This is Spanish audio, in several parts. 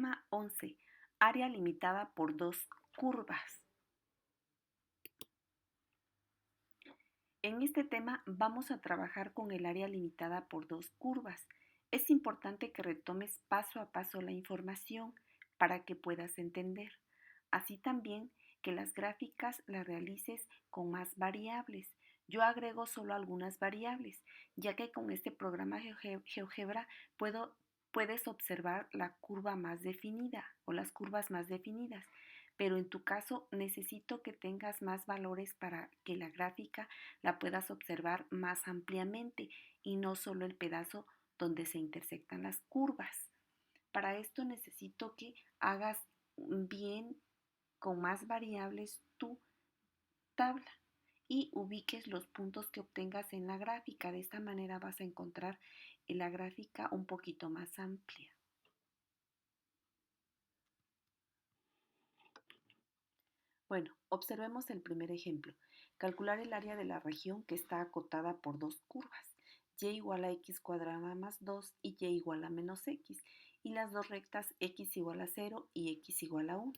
Tema 11. Área limitada por dos curvas. En este tema vamos a trabajar con el área limitada por dos curvas. Es importante que retomes paso a paso la información para que puedas entender. Así también que las gráficas las realices con más variables. Yo agrego solo algunas variables, ya que con este programa GeoGebra puedes observar la curva más definida o las curvas más definidas, pero en tu caso necesito que tengas más valores para que la gráfica la puedas observar más ampliamente y no solo el pedazo donde se intersectan las curvas. Para esto necesito que hagas bien con más variables tu tabla y ubiques los puntos que obtengas en la gráfica. De esta manera vas a encontrar la gráfica un poquito más amplia. Bueno, observemos el primer ejemplo. Calcular el área de la región que está acotada por dos curvas, y igual a x cuadrada más 2 y y igual a menos x, y las dos rectas x igual a 0 y x igual a 1.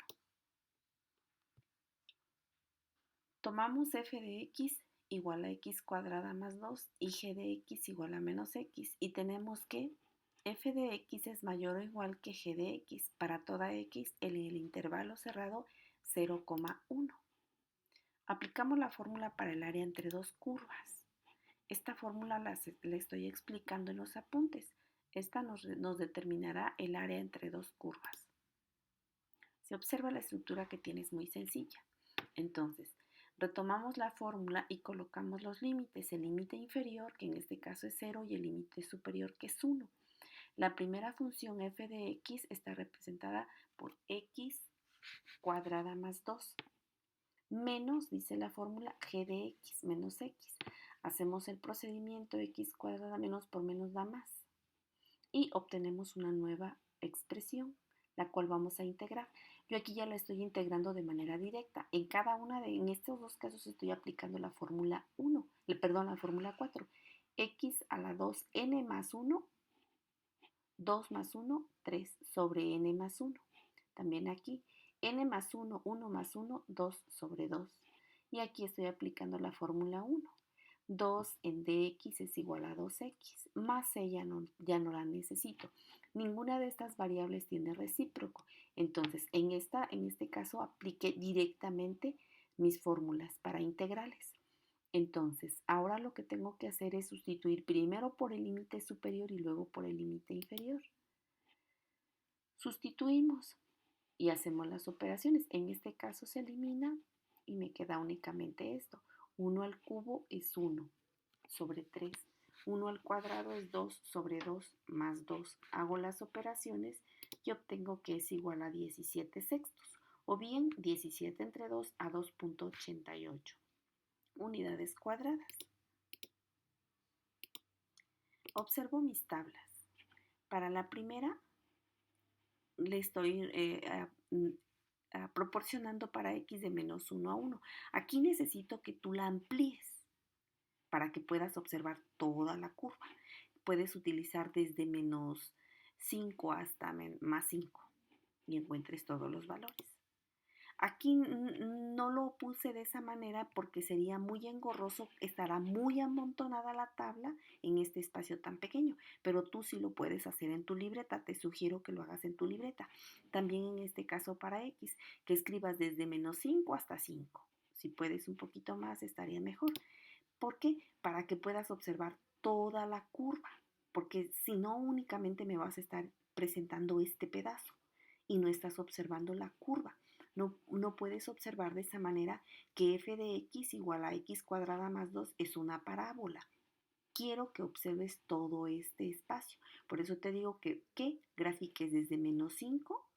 Tomamos f de x igual a x cuadrada más 2 y g de x igual a menos x, y tenemos que f de x es mayor o igual que g de x para toda x en el intervalo cerrado 0,1. Aplicamos la fórmula para el área entre dos curvas. Esta fórmula la estoy explicando en los apuntes. Esta nos determinará el área entre dos curvas. Se observa la estructura que tienes muy sencilla. Entonces, retomamos la fórmula y colocamos los límites. El límite inferior, que en este caso es 0, y el límite superior, que es 1. La primera función f de x está representada por x cuadrada más 2. Menos, dice la fórmula, g de x menos x. Hacemos el procedimiento x cuadrada menos por menos da más. Y obtenemos una nueva expresión, la cual vamos a integrar. Yo aquí ya la estoy integrando de manera directa. En estos dos casos estoy aplicando la fórmula 1, la fórmula 4. X a la 2n más 1, 2 más 1, 3 sobre n más 1. También aquí n más 1, 1 más 1, 2 sobre 2. Y aquí estoy aplicando la fórmula 1. 2 en dx es igual a 2x, más c ya no la necesito. Ninguna de estas variables tiene recíproco. Entonces, en este caso apliqué directamente mis fórmulas para integrales. Entonces, ahora lo que tengo que hacer es sustituir primero por el límite superior y luego por el límite inferior. Sustituimos y hacemos las operaciones. En este caso se elimina y me queda únicamente esto. 1 al cubo es 1 sobre 3. 1 al cuadrado es 2 sobre 2 más 2. Hago las operaciones y obtengo que es igual a 17 sextos, o bien 17 entre 2 a 2,88 unidades cuadradas. Observo mis tablas. Para la primera le estoy proporcionando para x de menos 1 a 1. Aquí necesito que tú la amplíes para que puedas observar toda la curva. Puedes utilizar desde menos 5 hasta más 5 y encuentres todos los valores. Aquí no lo puse de esa manera porque sería muy engorroso, estará muy amontonada la tabla en este espacio tan pequeño, pero tú sí lo puedes hacer en tu libreta, te sugiero que lo hagas en tu libreta. También en este caso para x, que escribas desde menos 5 hasta 5. Si puedes un poquito más estaría mejor. ¿Por qué? Para que puedas observar toda la curva, porque si no únicamente me vas a estar presentando este pedazo y no estás observando la curva. No puedes observar de esa manera que f de x igual a x cuadrada más 2 es una parábola. Quiero que observes todo este espacio. Por eso te digo que grafiques desde menos 5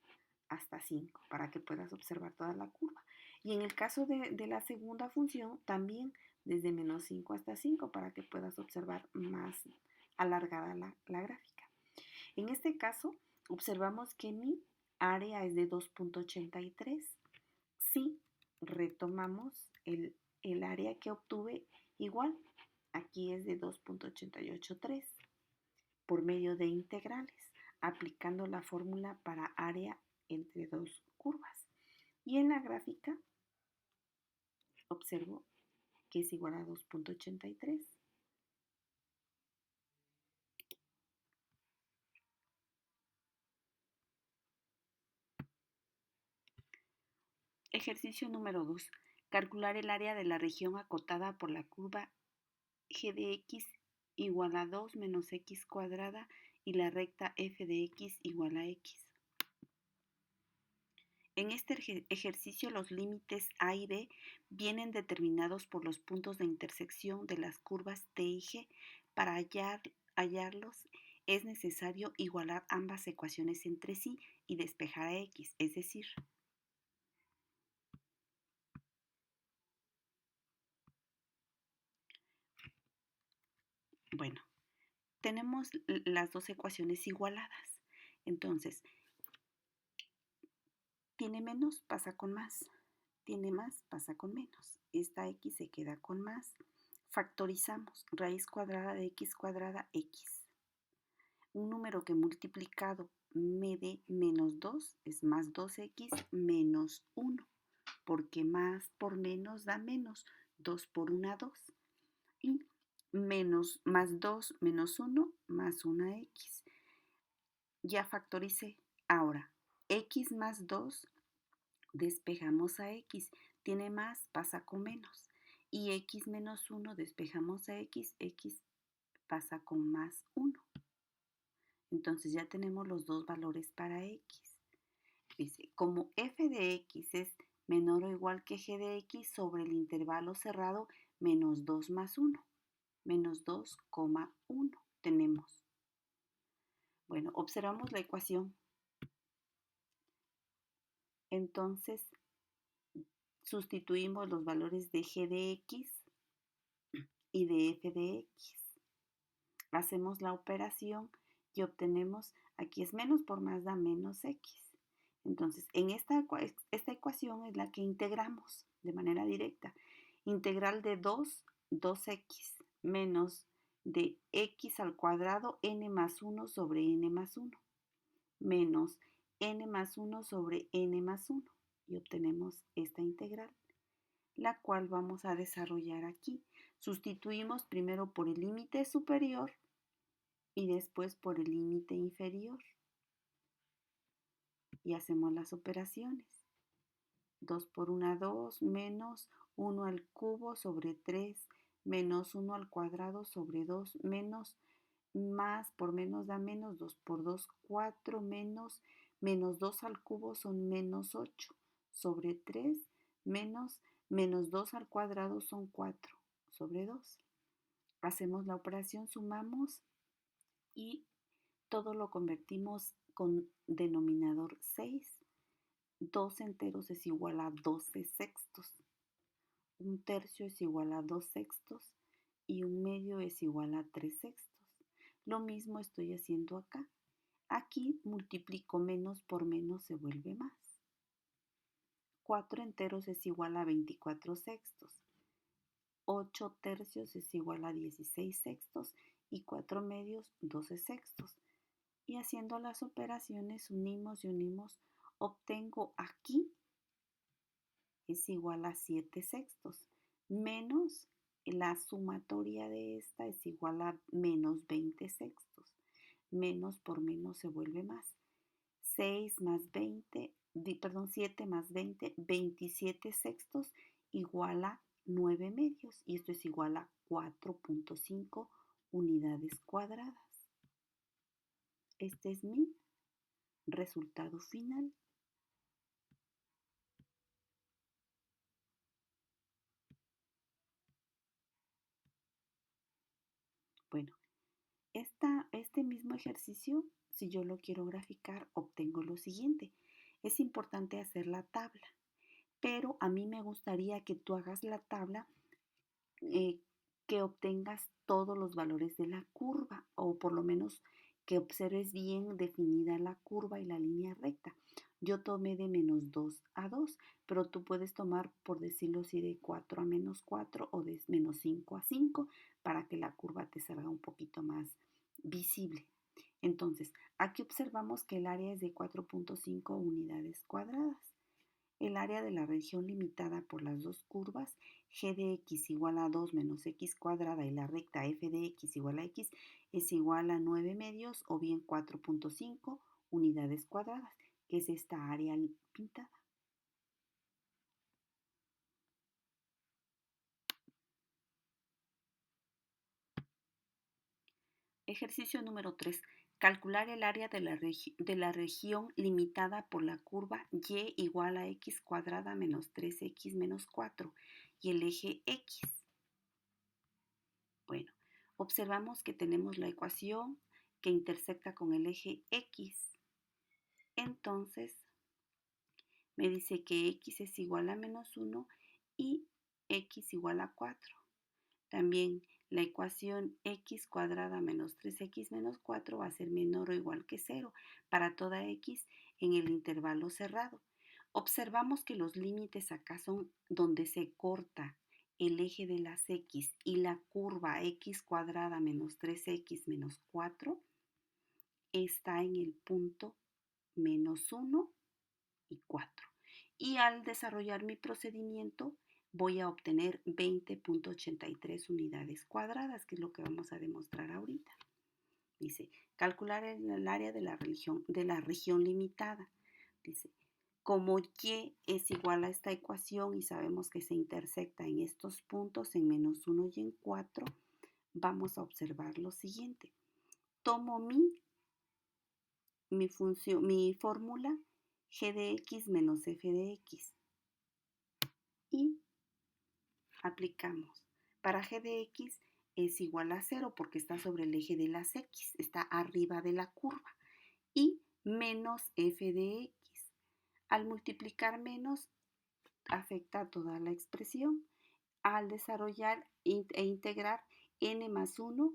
hasta 5 para que puedas observar toda la curva. Y en el caso de la segunda función, también desde menos 5 hasta 5 para que puedas observar más alargada la gráfica. En este caso, observamos que mi área es de 2,83. Si retomamos el área que obtuve, igual, aquí es de 2,883 por medio de integrales. aplicando la fórmula para área entre dos curvas. Y en la gráfica observo que es igual a 2.83. Ejercicio número 2. Calcular el área de la región acotada por la curva g de x igual a 2 menos x cuadrada y la recta f de x igual a x. En este ejercicio los límites a y b vienen determinados por los puntos de intersección de las curvas t y g. Para hallarlos es necesario igualar ambas ecuaciones entre sí y despejar a x, es decir, bueno, tenemos las dos ecuaciones igualadas. Entonces, tiene menos, pasa con más. Tiene más, pasa con menos. Esta x se queda con más. Factorizamos. Raíz cuadrada de x cuadrada, x. Un número que multiplicado me dé menos 2 es más 2x menos 1. Porque más por menos da menos. 2 por 1, 2. Y menos más 2 menos 1 más 1x. Ya factoricé. Ahora, x más 2, despejamos a x. Tiene más, pasa con menos. Y x menos 1, despejamos a x. X pasa con más 1. Entonces ya tenemos los dos valores para x. Dice, como f de x es menor o igual que g de x sobre el intervalo cerrado menos 2 más 1. Menos 2,1 tenemos. Bueno, observamos la ecuación. Entonces, sustituimos los valores de g de x y de f de x. Hacemos la operación y obtenemos, aquí es menos por más da menos x. Entonces, en esta ecuación es la que integramos de manera directa. Integral de 2, 2x, menos de x al cuadrado n más 1 sobre n más 1, menos n más 1 sobre n más 1. Y obtenemos esta integral, la cual vamos a desarrollar aquí. Sustituimos primero por el límite superior y después por el límite inferior. Y hacemos las operaciones. 2 por 1, 2, menos 1 al cubo sobre 3, menos 1 al cuadrado sobre 2, menos más por menos da menos, 2 por 2, 4, menos 2 al cubo son menos 8, sobre 3, menos 2 al cuadrado son 4, sobre 2. Hacemos la operación, sumamos y todo lo convertimos con denominador 6. 2 enteros es igual a 12 sextos. Un tercio es igual a 2 sextos y un medio es igual a 3 sextos. Lo mismo estoy haciendo acá. Aquí multiplico menos por menos, se vuelve más. 4 enteros es igual a 24 sextos. 8 tercios es igual a 16 sextos y 4 medios 12 sextos. Y haciendo las operaciones unimos y unimos, obtengo aquí es igual a 7 sextos, menos la sumatoria de esta es igual a menos 20 sextos. Menos por menos se vuelve más. 6 más 20, 7 más 20, 27 sextos igual a 9 medios. Y esto es igual a 4.5 unidades cuadradas. Este es mi resultado final. Bueno, este mismo ejercicio, si yo lo quiero graficar, obtengo lo siguiente. Es importante hacer la tabla, pero a mí me gustaría que tú hagas la tabla que obtengas todos los valores de la curva, o por lo menos que observes bien definida la curva y la línea recta. Yo tomé de menos 2 a 2, pero tú puedes tomar, por decirlo así, de 4 a menos 4 o de menos 5 a 5 para que la curva te salga un poquito más visible. Entonces, aquí observamos que el área es de 4.5 unidades cuadradas. El área de la región limitada por las dos curvas g de x igual a 2 menos x cuadrada y la recta f de x igual a x es igual a 9 medios o bien 4.5 unidades cuadradas, que es esta área pintada. Ejercicio número 3. Calcular el área de la región limitada por la curva y igual a x cuadrada menos 3x menos 4 y el eje x. Bueno, observamos que tenemos la ecuación que intersecta con el eje x. Entonces, me dice que x es igual a menos 1 y x igual a 4. También la ecuación x cuadrada menos 3x menos 4 va a ser menor o igual que 0 para toda x en el intervalo cerrado. Observamos que los límites acá son donde se corta el eje de las x y la curva x cuadrada menos 3x menos 4 está en el punto menos 1 y 4. Y al desarrollar mi procedimiento voy a obtener 20.83 unidades cuadradas, que es lo que vamos a demostrar ahorita. Dice, calcular el área de la región limitada. Dice, como y es igual a esta ecuación y sabemos que se intersecta en estos puntos, en menos 1 y en 4, vamos a observar lo siguiente. Tomo mi fórmula g de x menos f de x y aplicamos. Para g de x es igual a 0 porque está sobre el eje de las x, está arriba de la curva. Y menos f de x. Al multiplicar menos afecta toda la expresión. Al desarrollar e integrar n más 1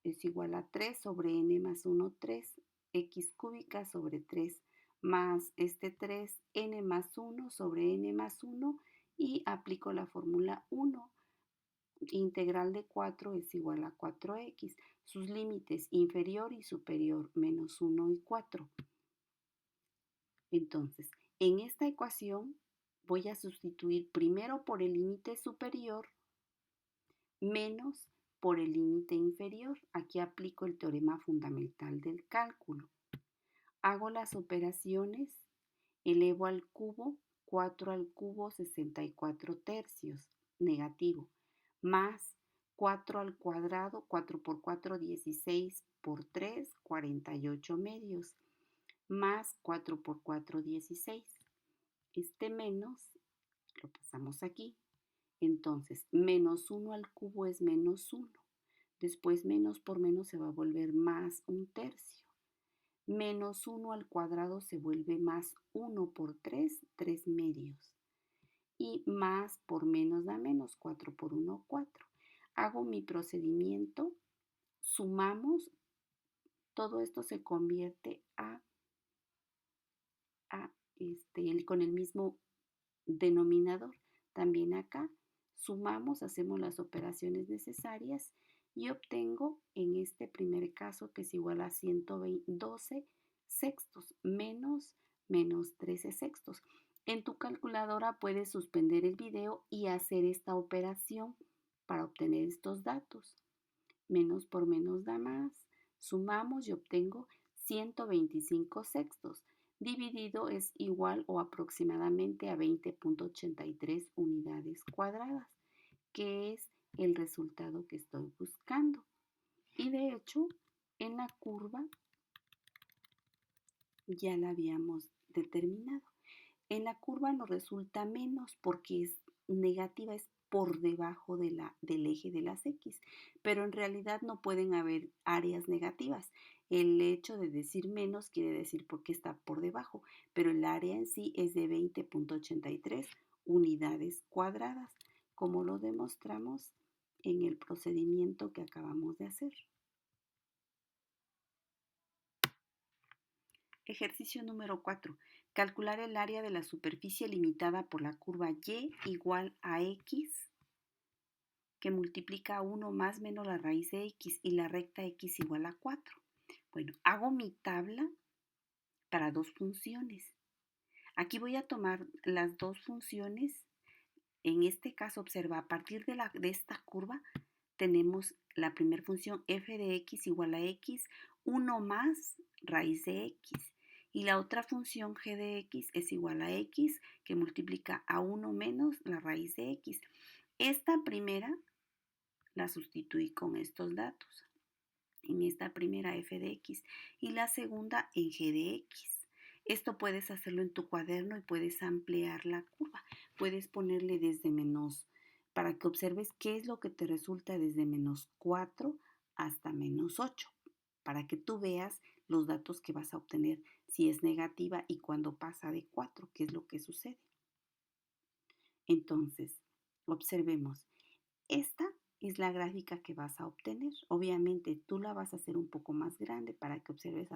es igual a 3 sobre n más 1, 3, x cúbica sobre 3 más este 3, n más 1 sobre n más 1 y aplico la fórmula 1. Integral de 4 es igual a 4x. Sus límites inferior y superior, menos 1 y 4. Entonces, en esta ecuación voy a sustituir primero por el límite superior menos por el límite inferior. Aquí aplico el teorema fundamental del cálculo. Hago las operaciones, elevo al cubo 4 al cubo 64 tercios, negativo, más 4 al cuadrado, 4 por 4, 16 por 3, 48 medios, más 4 por 4, 16. Este menos lo pasamos aquí. Entonces, menos 1 al cubo es menos 1. Después menos por menos se va a volver más un tercio. Menos 1 al cuadrado se vuelve más 1 por 3, 3 medios. Y más por menos da menos, 4 por 1, 4. Hago mi procedimiento, sumamos, todo esto se convierte con el mismo denominador. También acá sumamos, hacemos las operaciones necesarias y obtengo en este primer caso que es igual a 112 sextos menos 13 sextos. En tu calculadora puedes suspender el video y hacer esta operación para obtener estos datos. Menos por menos da más. Sumamos y obtengo 125 sextos. Dividido es igual o aproximadamente a 20.83 unidades cuadradas, que es el resultado que estoy buscando. Y de hecho, en la curva ya la habíamos determinado. En la curva nos resulta menos porque es negativa, es por debajo del eje de las X, pero en realidad no pueden haber áreas negativas. El hecho de decir menos quiere decir porque está por debajo, pero el área en sí es de 20.83 unidades cuadradas, como lo demostramos en el procedimiento que acabamos de hacer. Ejercicio número 4. Calcular el área de la superficie limitada por la curva y igual a x, que multiplica a 1 más menos la raíz de x y la recta x igual a 4. Bueno, hago mi tabla para dos funciones. Aquí voy a tomar las dos funciones. En este caso, observa, a partir de esta curva tenemos la primera función f de x igual a x, 1 más raíz de x. Y la otra función g de x es igual a x, que multiplica a 1 menos la raíz de x. Esta primera la sustituí con estos datos. En esta primera f de x y la segunda en g de x. Esto puedes hacerlo en tu cuaderno y puedes ampliar la curva. Puedes ponerle desde menos, para que observes qué es lo que te resulta desde menos 4 hasta menos 8, para que tú veas los datos que vas a obtener si es negativa y cuando pasa de 4, qué es lo que sucede. Entonces, observemos. Esta es la gráfica que vas a obtener. Obviamente tú la vas a hacer un poco más grande para que observes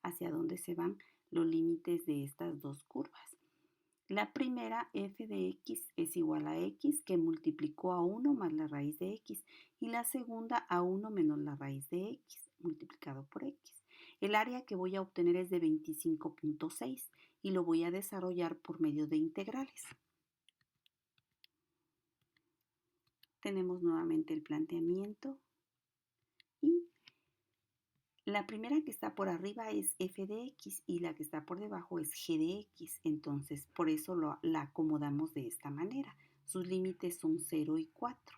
hacia dónde se van los límites de estas dos curvas. La primera, f de x es igual a x, que multiplicó a 1 más la raíz de x. Y la segunda, a 1 menos la raíz de x, multiplicado por x. El área que voy a obtener es de 25.6 y lo voy a desarrollar por medio de integrales. Tenemos nuevamente el planteamiento y la primera que está por arriba es f de x y la que está por debajo es g de x. Entonces, por eso la acomodamos de esta manera. Sus límites son 0 y 4.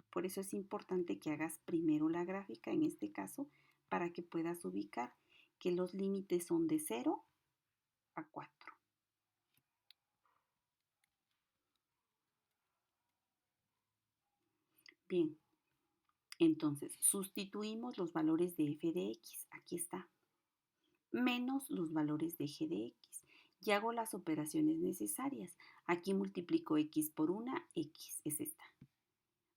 Por eso es importante que hagas primero la gráfica, en este caso, para que puedas ubicar que los límites son de 0 a 4. Bien, entonces sustituimos los valores de f de x, aquí está, menos los valores de g de x. Y hago las operaciones necesarias. Aquí multiplico x por una, x es esta.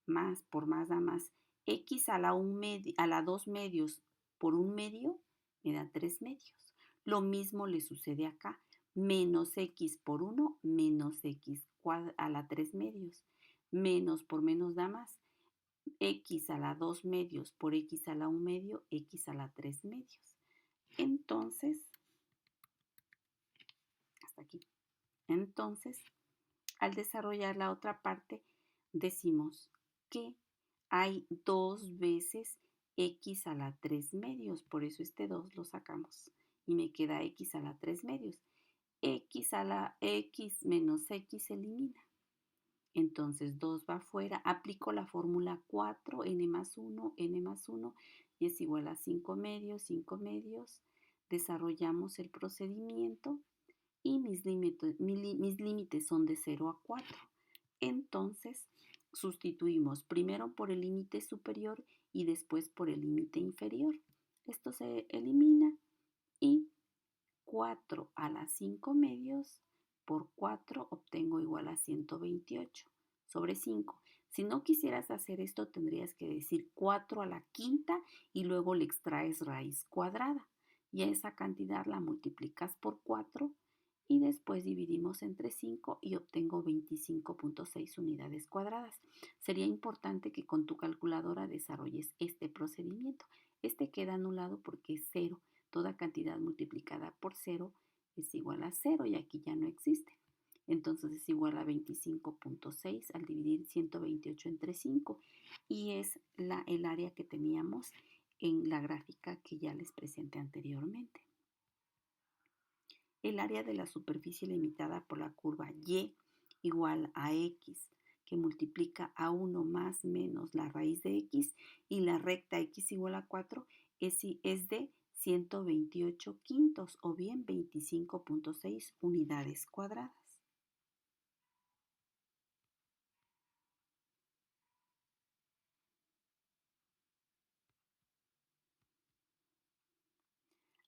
Más por más da más. X a la 2 medios por 1 medio me da 3 medios. Lo mismo le sucede acá. Menos x por 1 menos x a la 3 medios. Menos por menos da más. X a la 2 medios por x a la 1 medio, x a la 3 medios. Entonces, hasta aquí. Entonces, al desarrollar la otra parte, decimos que hay 2 veces x a la 3 medios, por eso este 2 lo sacamos y me queda x a la 3 medios. X a la x menos x se elimina. Entonces 2 va afuera, aplico la fórmula 4, n más 1 y es igual a 5 medios, 5 medios. Desarrollamos el procedimiento y mis límites son de 0 a 4. Entonces, sustituimos primero por el límite superior y después por el límite inferior. Esto se elimina y 4 a la 5 medios por 4 obtengo igual a 128 sobre 5. Si no quisieras hacer esto, tendrías que decir 4 a la quinta y luego le extraes raíz cuadrada. Y a esa cantidad la multiplicas por 4 y después dividimos entre 5 y obtengo 25.6 unidades cuadradas. Sería importante que con tu calculadora desarrolles este procedimiento. Este queda anulado porque es 0. Toda cantidad multiplicada por 0 es igual a 0 y aquí ya no existe. Entonces es igual a 25.6 al dividir 128 entre 5 y es el área que teníamos en la gráfica que ya les presenté anteriormente. El área de la superficie limitada por la curva y igual a x, que multiplica a 1 más menos la raíz de x, y la recta x igual a 4 es de 128 quintos o bien 25.6 unidades cuadradas.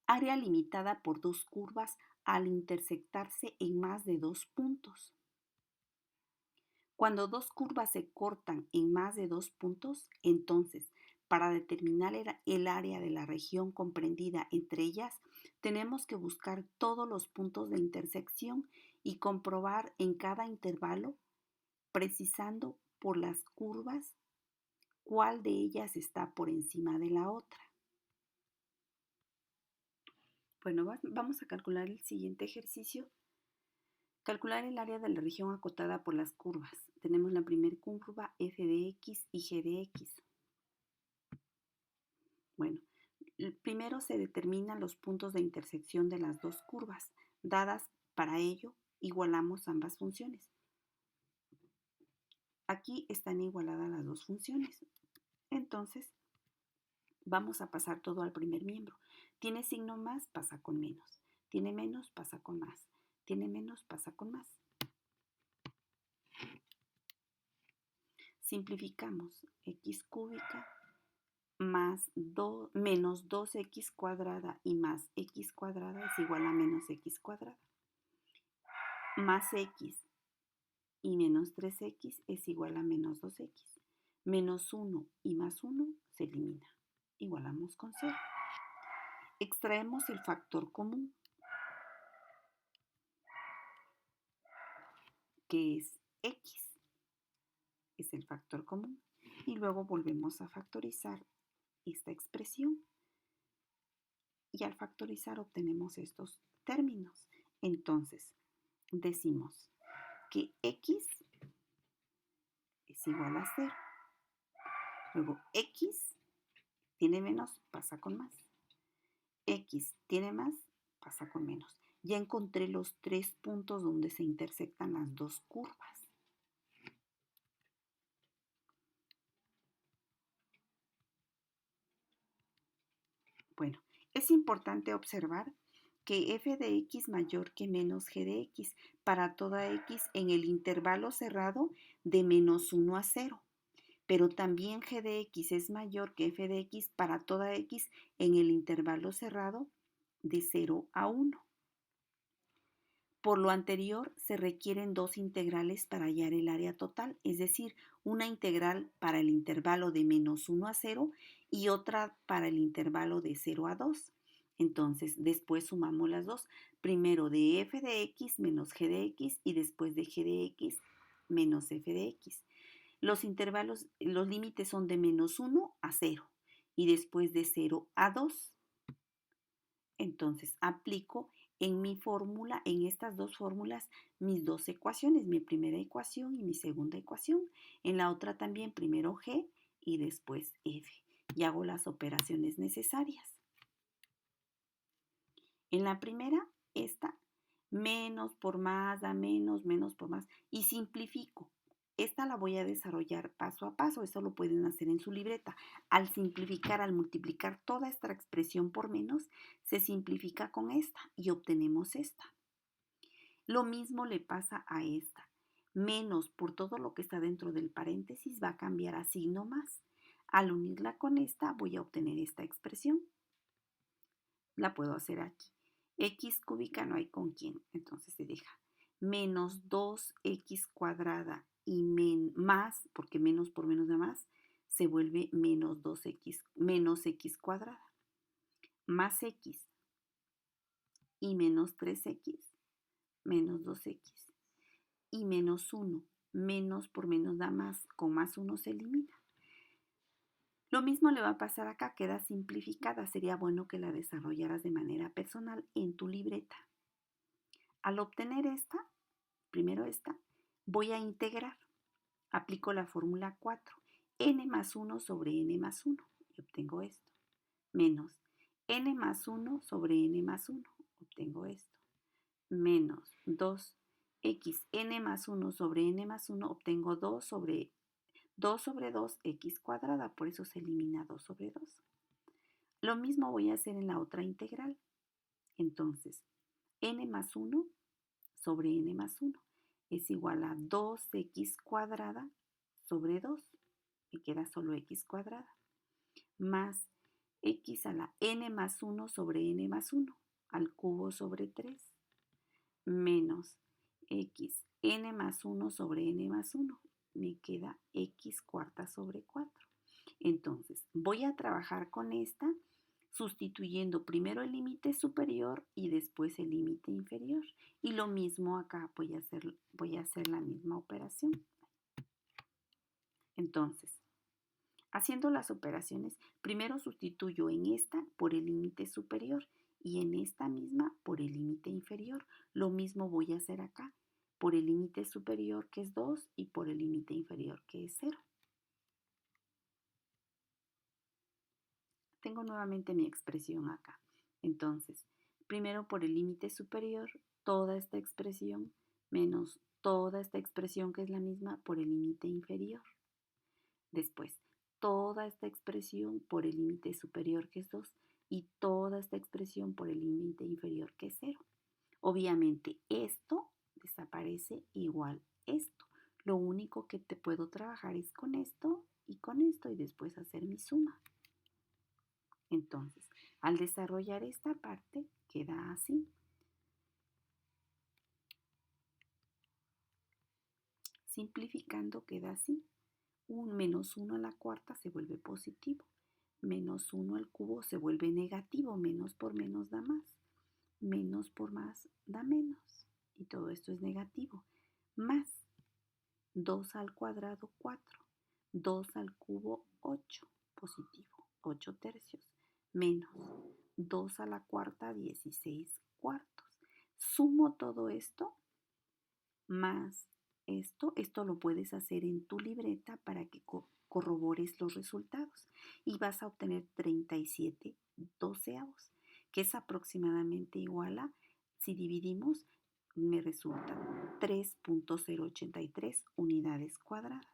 Área limitada por dos curvas al intersectarse en más de dos puntos. Cuando dos curvas se cortan en más de dos puntos, entonces, para determinar el área de la región comprendida entre ellas, tenemos que buscar todos los puntos de intersección y comprobar en cada intervalo, precisando por las curvas, ¿Cuál de ellas está por encima de la otra? Bueno, vamos a calcular el siguiente ejercicio. Calcular el área de la región acotada por las curvas. Tenemos la primera curva f de x y g de x. Bueno, primero se determinan los puntos de intersección de las dos curvas. Dadas para ello, igualamos ambas funciones. Aquí están igualadas las dos funciones. Entonces, vamos a pasar todo al primer miembro. Tiene signo más, pasa con menos. Tiene menos, pasa con más. Tiene menos, pasa con más. Simplificamos. X cúbica más menos 2x cuadrada y más x cuadrada es igual a menos x cuadrada. Más x y menos 3x es igual a menos 2x. Menos 1 y más 1 se elimina. Igualamos con 0. Extraemos el factor común, que es x. Es el factor común. Y luego volvemos a factorizar esta expresión. Y al factorizar obtenemos estos términos. Entonces, decimos que x es igual a 0. Luego, x tiene menos, pasa con más. X tiene más, pasa con menos. Ya encontré los 3 puntos donde se intersectan las dos curvas. Bueno, es importante observar que f de x mayor que menos g de x para toda x en el intervalo cerrado de menos 1 a 0. Pero también g de x es mayor que f de x para toda x en el intervalo cerrado de 0 a 1. Por lo anterior, se requieren dos integrales para hallar el área total, es decir, una integral para el intervalo de menos 1 a 0 y otra para el intervalo de 0 a 2. Entonces, después sumamos las dos, primero de f de x menos g de x y después de g de x menos f de x. Los intervalos, los límites son de menos 1 a 0 y después de 0 a 2. Entonces, aplico en mi fórmula, en estas dos fórmulas, mis dos ecuaciones, mi primera ecuación y mi segunda ecuación. En la otra también, primero g y después f. Y hago las operaciones necesarias. En la primera, esta, menos por más da menos, menos por más, y simplifico. Esta la voy a desarrollar paso a paso, eso lo pueden hacer en su libreta. Al simplificar, al multiplicar toda esta expresión por menos, se simplifica con esta y obtenemos esta. Lo mismo le pasa a esta. Menos por todo lo que está dentro del paréntesis va a cambiar a signo más. Al unirla con esta voy a obtener esta expresión. La puedo hacer aquí. X cúbica no hay con quién, entonces se deja. Menos 2x cuadrada y más, porque menos por menos de más, se vuelve menos 2x, menos x cuadrada. Más x y menos 3x, menos 2x. Y menos 1, menos por menos da más, con más 1 se elimina. Lo mismo le va a pasar acá, queda simplificada. Sería bueno que la desarrollaras de manera personal en tu libreta. Al obtener esta, primero esta, voy a integrar. Aplico la fórmula 4. N más 1 sobre n más 1. Y obtengo esto. Menos n más 1 sobre n más 1. Obtengo esto. Menos 2x n más 1 sobre n más 1. Obtengo 2 sobre 2x cuadrada. Por eso se elimina 2 sobre 2. Lo mismo voy a hacer en la otra integral. Entonces, n más 1 sobre n más 1 es igual a 2x cuadrada sobre 2. Me queda solo x cuadrada. Más x a la n más 1 sobre n más 1 al cubo sobre 3. Menos x n más 1 sobre n más 1. Me queda x cuarta sobre 4. Entonces, voy a trabajar con esta sustituyendo primero el límite superior y después el límite inferior. Y lo mismo acá, voy a hacer la misma operación. Entonces, Haciendo las operaciones, primero sustituyo en esta por el límite superior y en esta misma por el límite inferior. Lo mismo voy a hacer acá, por el límite superior que es 2 y por el límite inferior que es 0. Tengo nuevamente mi expresión acá. Entonces, primero por el límite superior, toda esta expresión menos toda esta expresión que es la misma por el límite inferior. Después, toda esta expresión por el límite superior que es 2 y toda esta expresión por el límite inferior que es 0. Obviamente esto desaparece igual esto. Lo único que te puedo trabajar es con esto y después hacer mi suma. Entonces, al desarrollar esta parte, queda así. Simplificando queda así. Un menos 1 a la cuarta se vuelve positivo. Menos 1 al cubo se vuelve negativo. Menos por menos da más. Menos por más da menos. Y todo esto es negativo. Más 2 al cuadrado 4. 2 al cubo 8. Positivo. 8 tercios. Menos 2 a la cuarta 16 cuartos. Sumo todo esto más esto lo puedes hacer en tu libreta para que corrobores los resultados y vas a obtener 37 doceavos, que es aproximadamente igual a, si dividimos, me resulta 3.083 unidades cuadradas.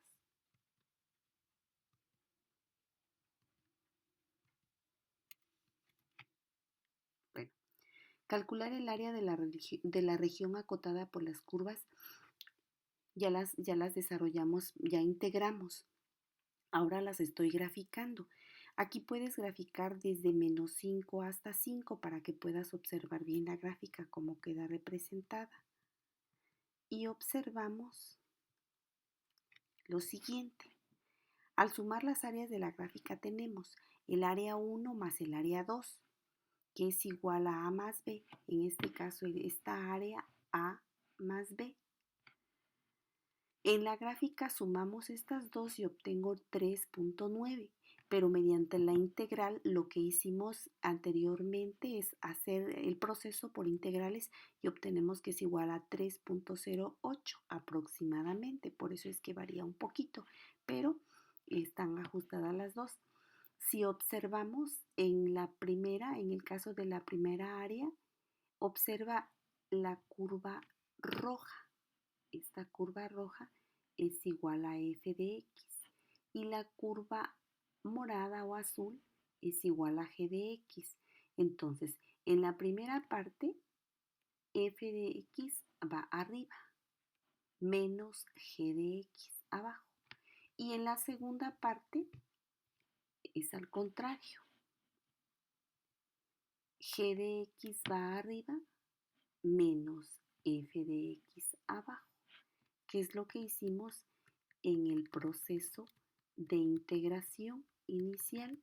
Bueno, calcular el área de la región acotada por las curvas ya las desarrollamos, ya integramos. Ahora las estoy graficando. Aquí puedes graficar desde menos 5 hasta 5 para que puedas observar bien la gráfica como queda representada. Y observamos lo siguiente. Al sumar las áreas de la gráfica tenemos el área 1 más el área 2, que es igual a más B. En este caso, esta área A más B. En la gráfica sumamos estas dos y obtengo 3.9, pero mediante la integral lo que hicimos anteriormente es hacer el proceso por integrales y obtenemos que es igual a 3.08 aproximadamente, por eso es que varía un poquito, pero están ajustadas las dos. Si observamos en el caso de la primera área, observa la curva roja. Esta curva roja es igual a f de x y la curva morada o azul es igual a g de x. Entonces, en la primera parte, f de x va arriba, menos g de x abajo. Y en la segunda parte es al contrario. G de x va arriba, menos f de x abajo, que es lo que hicimos en el proceso de integración inicial.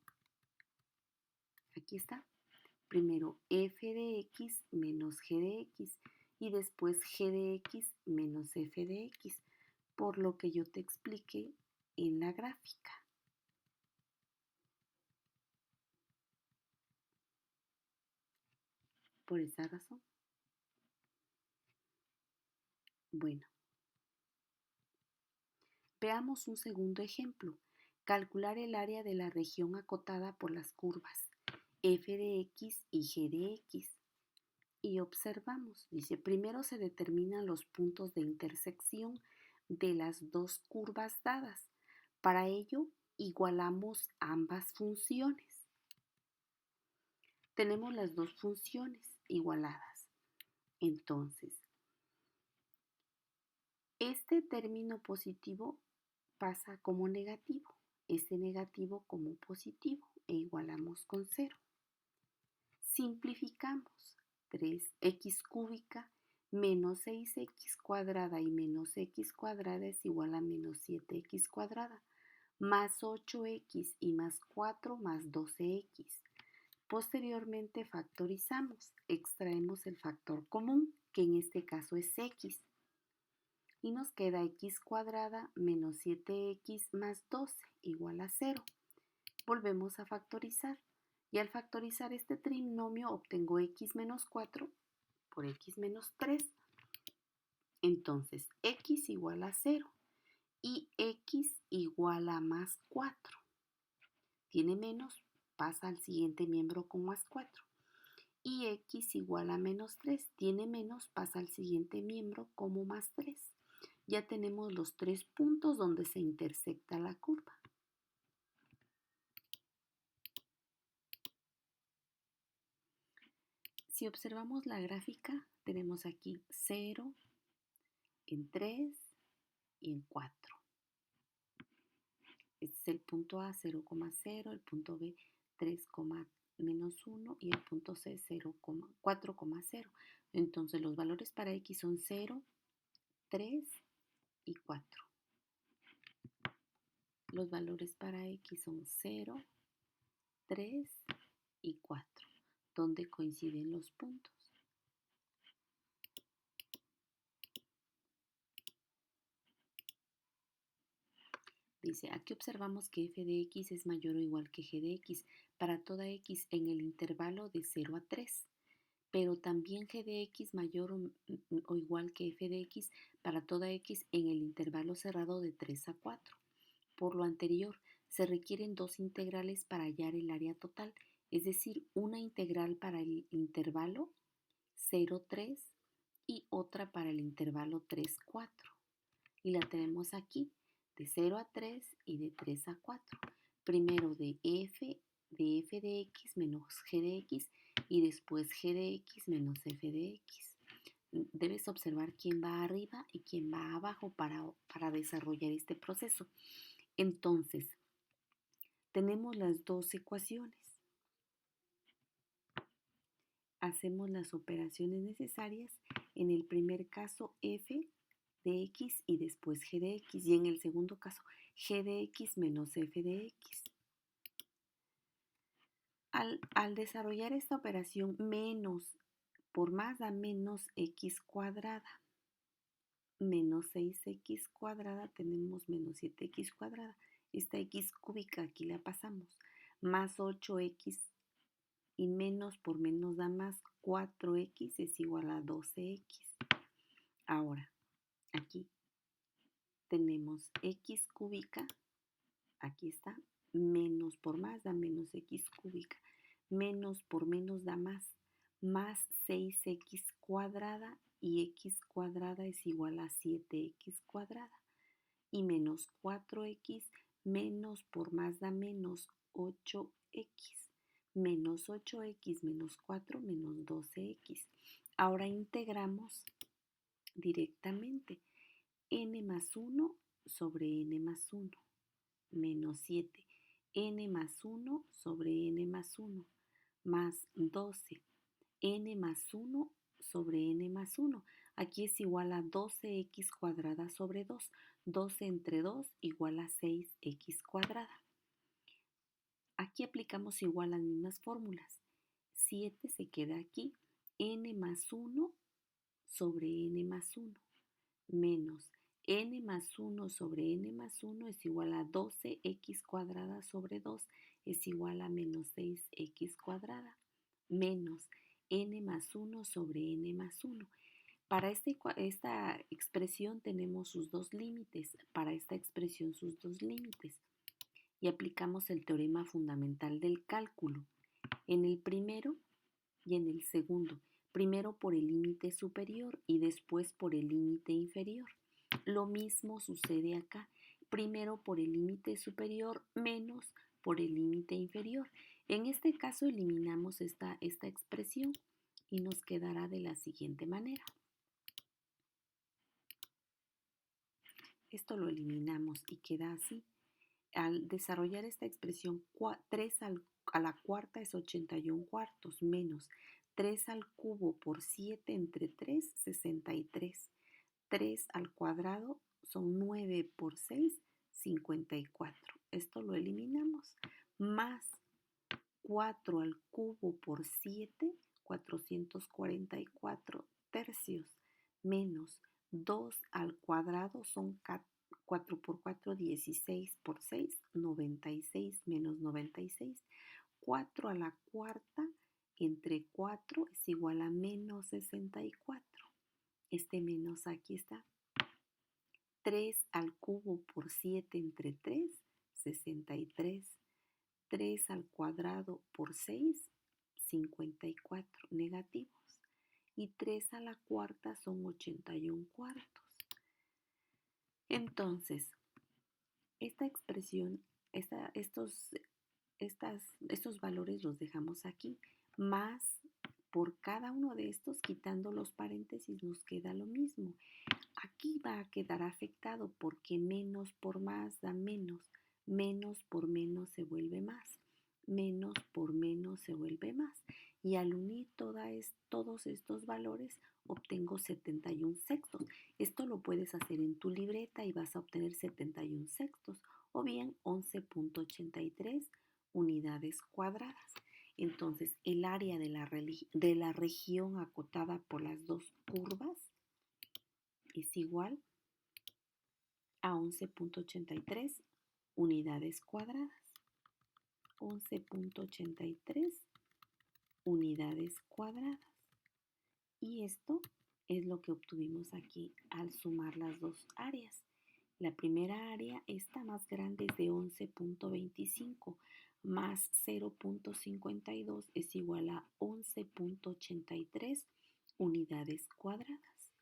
Aquí está. Primero f de x menos g de x y después g de x menos f de x, por lo que yo te expliqué en la gráfica. Por esa razón. Bueno, veamos un segundo ejemplo. Calcular el área de la región acotada por las curvas f de x y g de x. Y observamos, dice, primero se determinan los puntos de intersección de las dos curvas dadas. Para ello, igualamos ambas funciones. Tenemos las dos funciones igualadas. Entonces, este término positivo pasa como negativo, este negativo como positivo e igualamos con 0. Simplificamos. 3x cúbica menos 6x cuadrada y menos x cuadrada es igual a menos 7x cuadrada, más 8x y más 4 más 12x. Posteriormente factorizamos, extraemos el factor común, que en este caso es x, y nos queda x cuadrada menos 7x más 12 igual a 0. Volvemos a factorizar. Y al factorizar este trinomio obtengo x menos 4 por x menos 3. Entonces, x igual a 0 y x igual a más 4. Tiene menos, pasa al siguiente miembro con más 4. Y x igual a menos 3. Tiene menos, pasa al siguiente miembro como más 3. Ya tenemos los 3 puntos donde se intersecta la curva. Si observamos la gráfica, tenemos aquí 0, en 3 y en 4. Este es el punto A, 0,0, el punto B, 3, menos 1 y el punto C, 4,0. Entonces los valores para X son 0, 3 y 4. Los valores para X son 0, 3 y 4, donde coinciden los puntos. Dice, aquí observamos que f de x es mayor o igual que g de x para toda x en el intervalo de 0 a 3, pero también g de x mayor o igual que f de x para toda x en el intervalo cerrado de 3 a 4. Por lo anterior, se requieren dos integrales para hallar el área total, es decir, una integral para el intervalo 0, 3 y otra para el intervalo 3, 4. Y la tenemos aquí, de 0 a 3 y de 3 a 4. Primero de f de x menos g de x y después g de x menos f de x. Debes observar quién va arriba y quién va abajo para desarrollar este proceso. Entonces, tenemos las dos ecuaciones. Hacemos las operaciones necesarias. En el primer caso, f de x y después g de x. Y en el segundo caso, g de x menos f de x. Al desarrollar esta operación, menos por más da menos x cuadrada. Menos 6x cuadrada, tenemos menos 7x cuadrada. Esta x cúbica aquí la pasamos. Más 8x y menos por menos da más, 4x es igual a 12x. Ahora, aquí tenemos x cúbica, aquí está, menos por más da menos x cúbica, menos por menos da más 6x cuadrada y x cuadrada es igual a 7x cuadrada. Y menos 4x, menos por más da menos 8x. Menos 8x menos 4 menos 12x. Ahora integramos directamente n más 1 sobre n más 1 menos 7. N más 1 sobre n más 1 más 12. N más 1 sobre n más 1. Aquí es igual a 12x cuadrada sobre 2. 12 entre 2 igual a 6x cuadrada. Aquí aplicamos igual las mismas fórmulas. 7 se queda aquí. N más 1 sobre n más 1 menos n más 1 sobre n más 1 es igual a 12x cuadrada sobre 2 es igual a menos 6x cuadrada menos n más 1 sobre n más 1. Para esta expresión tenemos sus dos límites, para esta expresión sus dos límites. Y aplicamos el teorema fundamental del cálculo en el primero y en el segundo. Primero por el límite superior y después por el límite inferior. Lo mismo sucede acá. Primero por el límite superior menos por el límite inferior. En este caso eliminamos esta expresión y nos quedará de la siguiente manera. Esto lo eliminamos y queda así. Al desarrollar esta expresión, 3 a la cuarta es 81 cuartos menos 3 al cubo por 7 entre 3, 63. 3 al cuadrado son 9 por 6, 54. Esto lo eliminamos. Más 4 al cubo por 7, 444 tercios. Menos 2 al cuadrado son 4 por 4, 16 por 6, 96 menos 96. 4 a la cuarta entre 4 es igual a menos 64. Este menos aquí está. 3 al cubo por 7 entre 3, 63. 3 al cuadrado por 6, 54 negativos. Y 3 a la cuarta son 81 cuartos. Entonces, esta expresión, estos valores los dejamos aquí, más por cada uno de estos, quitando los paréntesis, nos queda lo mismo. Aquí va a quedar afectado porque menos por más da menos, menos por menos se vuelve más, menos por menos se vuelve más. Y al unir todos estos valores obtengo 71 sextos. Esto lo puedes hacer en tu libreta y vas a obtener 71 sextos o bien 11.83 unidades cuadradas. Entonces, el área de la región acotada por las dos curvas es igual a 11.83 unidades cuadradas. 11.83 unidades cuadradas. Y esto es lo que obtuvimos aquí al sumar las dos áreas. La primera área, esta más grande, es de 11.25 más 0.52 es igual a 11.83 unidades cuadradas.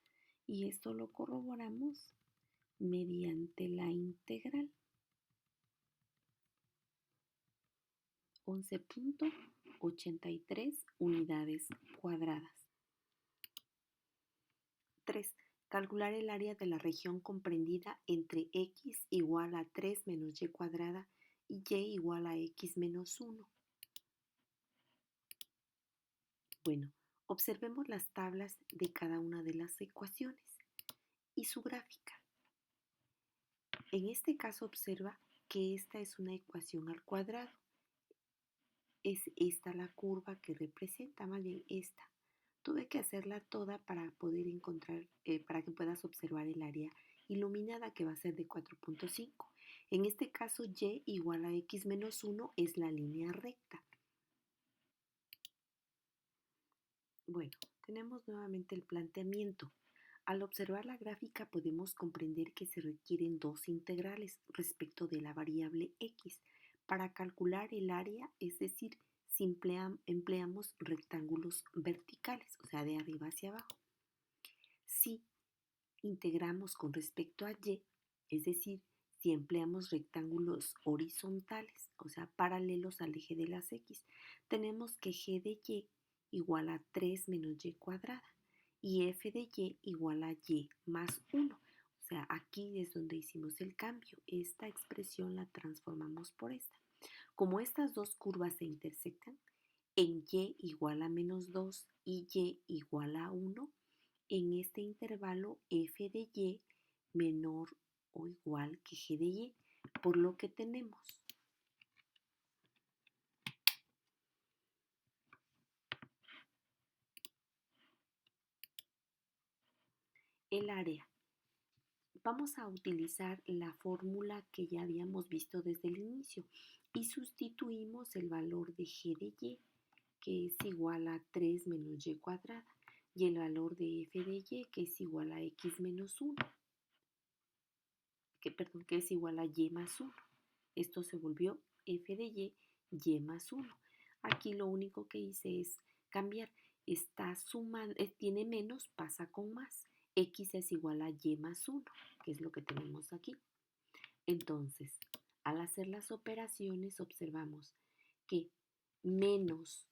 Y esto lo corroboramos mediante la integral. 11.83 unidades cuadradas. 3. Calcular el área de la región comprendida entre x igual a 3 menos y cuadrada y y igual a x menos 1. Bueno, observemos las tablas de cada una de las ecuaciones y su gráfica. En este caso observa que esta es una ecuación al cuadrado. Es esta la curva que representa, más bien esta. Tuve que hacerla toda para poder encontrar, para que puedas observar el área iluminada, que va a ser de 4.5. En este caso, y igual a x menos 1 es la línea recta. Bueno, tenemos nuevamente el planteamiento. Al observar la gráfica podemos comprender que se requieren dos integrales respecto de la variable x para calcular el área, es decir, si empleamos rectángulos verticales, o sea, de arriba hacia abajo. Si integramos con respecto a y, es decir, si empleamos rectángulos horizontales, o sea, paralelos al eje de las x, tenemos que g de y igual a 3 menos y cuadrada y f de y igual a y más 1. O sea, aquí es donde hicimos el cambio. Esta expresión la transformamos por esta. Como estas dos curvas se intersectan, en y igual a menos 2 y y igual a 1, en este intervalo f de y menor o igual que g de y, por lo que tenemos el área. Vamos a utilizar la fórmula que ya habíamos visto desde el inicio y sustituimos el valor de g de y, que es igual a 3 menos y cuadrada, y el valor de f de y, que es igual a x menos 1, que es igual a y más 1. Esto se volvió f de y más 1. Aquí lo único que hice es cambiar. Está sumando, tiene menos, pasa con más. X es igual a y más 1, que es lo que tenemos aquí. Entonces, al hacer las operaciones observamos que menos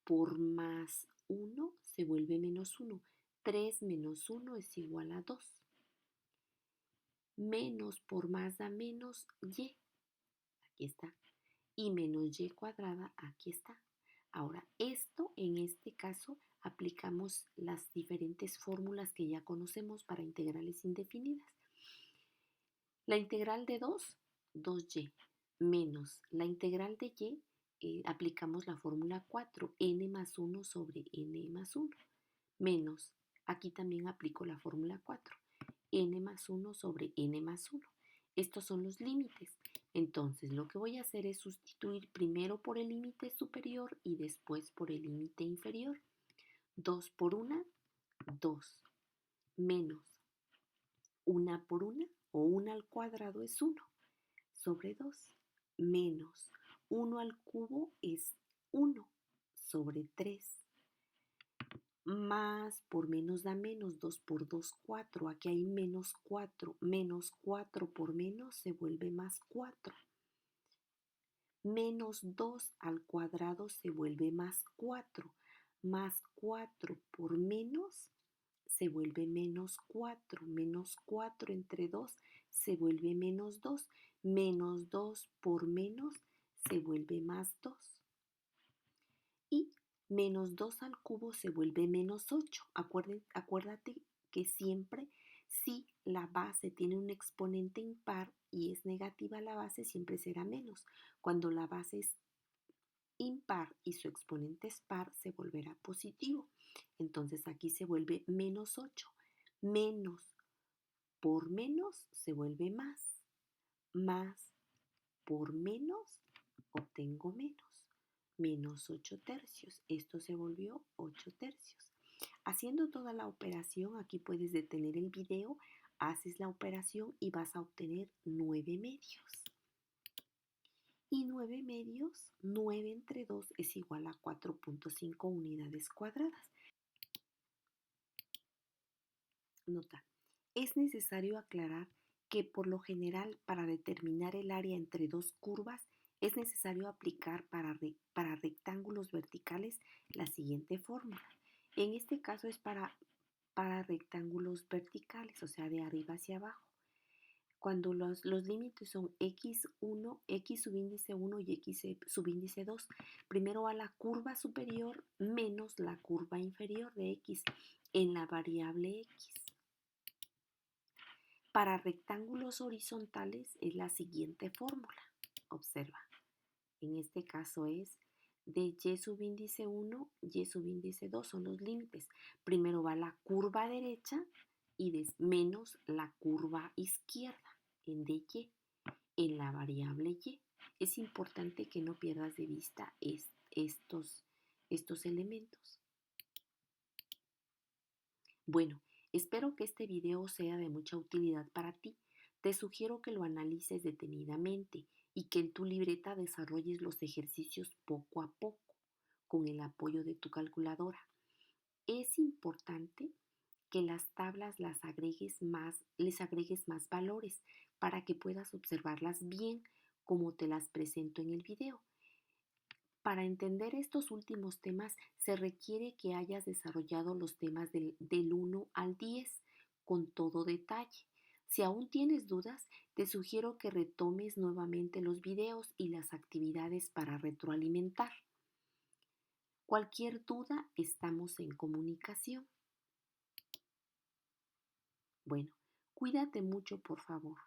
por más 1 se vuelve menos 1. 3 menos 1 es igual a 2. Menos por más da menos y. Aquí está. Y menos y cuadrada, aquí está. Ahora, esto en este caso aplicamos las diferentes fórmulas que ya conocemos para integrales indefinidas. La integral de 2, 2y, menos la integral de y, aplicamos la fórmula 4, n más 1 sobre n más 1, menos, aquí también aplico la fórmula 4, n más 1 sobre n más 1. Estos son los límites. Entonces, lo que voy a hacer es sustituir primero por el límite superior y después por el límite inferior. 2 por 1, 2, menos 1 por 1 o 1 al cuadrado es 1 sobre 2, menos 1 al cubo es 1 sobre 3, más por menos da menos, 2 por 2, 4, aquí hay menos 4, menos 4 por menos se vuelve más 4, menos 2 al cuadrado se vuelve más 4 por menos se vuelve menos 4 entre 2 se vuelve menos 2 por menos se vuelve más 2 y menos 2 al cubo se vuelve menos 8. Acuérdate que siempre si la base tiene un exponente impar y es negativa la base, siempre será menos. Cuando la base es impar y su exponente es par, se volverá positivo. Entonces aquí se vuelve menos 8. Menos por menos se vuelve más. Más por menos obtengo menos. Menos 8 tercios. Esto se volvió 8 tercios. Haciendo toda la operación, aquí puedes detener el video, haces la operación y vas a obtener 9 medios. Y 9 medios, 9 entre 2 es igual a 4.5 unidades cuadradas. Nota, es necesario aclarar que por lo general para determinar el área entre dos curvas es necesario aplicar para rectángulos verticales la siguiente fórmula. En este caso es para rectángulos verticales, o sea, de arriba hacia abajo. Cuando los límites son x1, x subíndice 1 y x subíndice 2, primero va la curva superior menos la curva inferior de x en la variable x. Para rectángulos horizontales es la siguiente fórmula. Observa, en este caso es de y subíndice 1, y subíndice 2 son los límites. Primero va la curva derecha y menos la curva izquierda en dy, en la variable y. Es importante que no pierdas de vista estos elementos. Bueno, espero que este video sea de mucha utilidad para ti. Te sugiero que lo analices detenidamente y que en tu libreta desarrolles los ejercicios poco a poco con el apoyo de tu calculadora. Es importante que las tablas les agregues más valores para que puedas observarlas bien como te las presento en el video. Para entender estos últimos temas se requiere que hayas desarrollado los temas del 1 al 10 con todo detalle. Si aún tienes dudas, te sugiero que retomes nuevamente los videos y las actividades para retroalimentar. Cualquier duda, estamos en comunicación. Bueno, cuídate mucho, por favor.